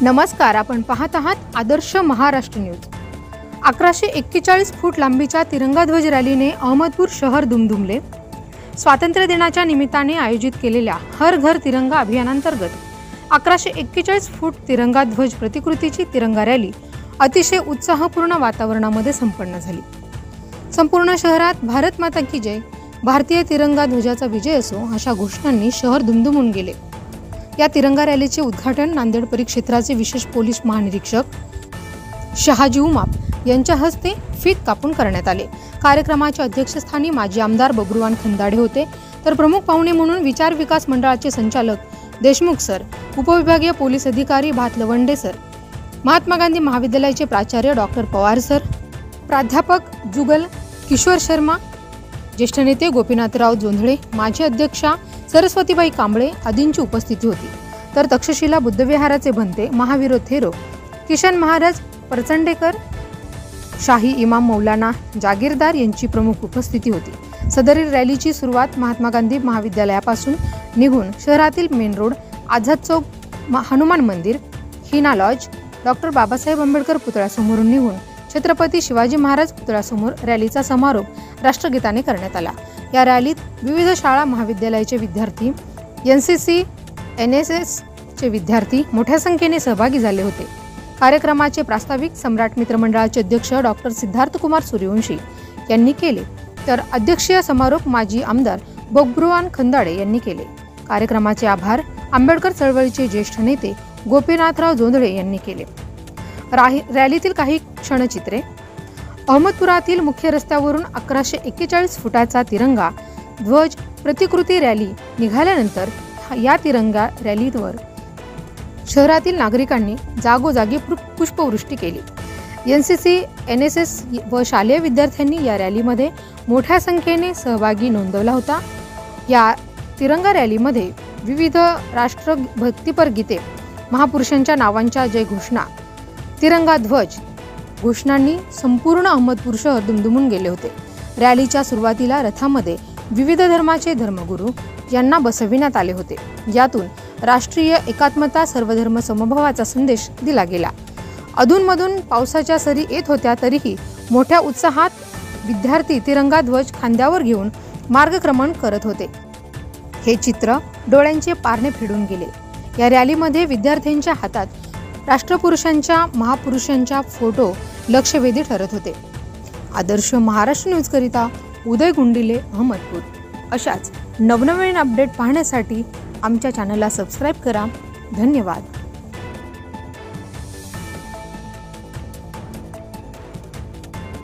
नमस्कार, आपण पाहत आहात आदर्श महाराष्ट्र न्यूज। 1141 फूट लांबीच्या तिरंगा ध्वज रॅलीने अहमदपूर शहर दुमदुमले। स्वातंत्र्य दिनाच्या निमित्ताने आयोजित केलेल्या हर घर तिरंगा अभियानांतर्गत 1141 फूट तिरंगा ध्वज प्रतिकृतीची तिरंगा रॅली अतिशय उत्साहपूर्ण वातावरणामध्ये संपन्न झाली। संपूर्ण शहरात भारत माता की जय, भारतीय तिरंगा ध्वजाचा विजय असो अशा घोषणांनी शहर दुमदुमून गेले। या तिरंगा रॅलीचे उद्घाटन नांदेड परिक्षेत्राचे विशेष पोलीस महानिरीक्षक शहाजी उमाप यांच्या हस्ते फीत कापून करण्यात आले। कार्यक्रमाच्या अध्यक्षस्थानी माजी आमदार बबरूवान खंदाडे होते, तर प्रमुख पाहुणे म्हणून विचार विकास मंडळाचे संचालक देशमुख सर, उपविभागीय पोलीस अधिकारी भातलवंडे सर, महात्मा गांधी महाविद्यालयाचे प्राचार्य डॉक्टर पवार सर, प्राध्यापक जुगल किशोर शर्मा, ज्येष्ठ नेते गोपीनाथराव जोंधळे, माजी अध्यक्षा सरस्वतीबाई कांबळे आदींची उपस्थिती होती। तर तक्षशिला बुद्धविहाराचे भंते महावीर थेरो, किशन महाराज परचंडेकर, शाही इमाम मौलाना जागीरदार यांची प्रमुख उपस्थिती होती। सदरील रॅलीची सुरुवात महात्मा गांधी महाविद्यालयापासून निघून शहरातील मेन रोड, आझाद चौक, हनुमान मंदिर, हिना लॉज, डॉक्टर बाबासाहेब आंबेडकर पुतळ्यासमोरून निघून छत्रपती शिवाजी महाराज पुतळ्यासमोर रॅलीचा समारोप राष्ट्रगीताने करण्यात आला। या रॅलीत विविध शाळा महाविद्यालयाचे विद्यार्थी, एनसीसी, एनएसएस चे विद्यार्थी मोठ्या संख्येने सहभागी झाले होते। कार्यक्रमाचे प्रास्ताविक सम्राट मित्रमंडळाचे अध्यक्ष डॉक्टर सिद्धार्थ कुमार सूर्यवंशी यांनी केले, तर अध्यक्षीय समारोप माजी आमदार बबरूवान खंदाडे यांनी केले। कार्यक्रमाचे आभार आंबेडकर चळवळीचे ज्येष्ठ नेते गोपीनाथराव जोंधळे यांनी केले। रॅलीतील काही क्षणचित्रे। अहमदपुरातील मुख्य रस्त्यावरून 1141 फुटाचा तिरंगा ध्वज प्रतिकृती रॅली निघाल्यानंतर या तिरंगा रॅलीवर शहरातील नागरिकांनी जागोजागी पुष्पवृष्टी केली। एनसीसी, एनएसएस व शालेय विद्यार्थ्यांनी या रॅलीमध्ये मोठ्या संख्येने सहभागी नोंदवला होता। या तिरंगा रॅलीमध्ये विविध राष्ट्रभक्तीपर गीते, महापुरुषांच्या नावांच्या जय घोषणा, तिरंगा ध्वज घोषणांनी संपूर्ण अहमदपूर शहर दुमदुमून गेले होते। रॅलीच्या सुरुवातीला रथामध्ये विविध धर्माचे धर्मगुरू यांना बसविण्यात आले होते। यातून राष्ट्रीय एकात्मता, सर्वधर्म समभावाचा संदेश दिला गेला। अधूनमधून पावसाच्या सरी येत होत्या, तरीही मोठ्या उत्साहात विद्यार्थी तिरंगा ध्वज खांद्यावर घेऊन मार्गक्रमण करत होते। हे चित्र डोळ्यांचे पारणे फेडून गेले। या रॅलीमध्ये विद्यार्थ्यांच्या हातात राष्ट्रपुरुषांच्या, महापुरुषांच्या फोटो लक्षवेधी ठरत होते। आदर्श महाराष्ट्र न्यूज करिता उदय गुंडिले, अहमदपूर। अशाच नवनवीन अपडेट पाहण्यासाठी आमच्या चॅनलला सबस्क्राईब करा। धन्यवाद।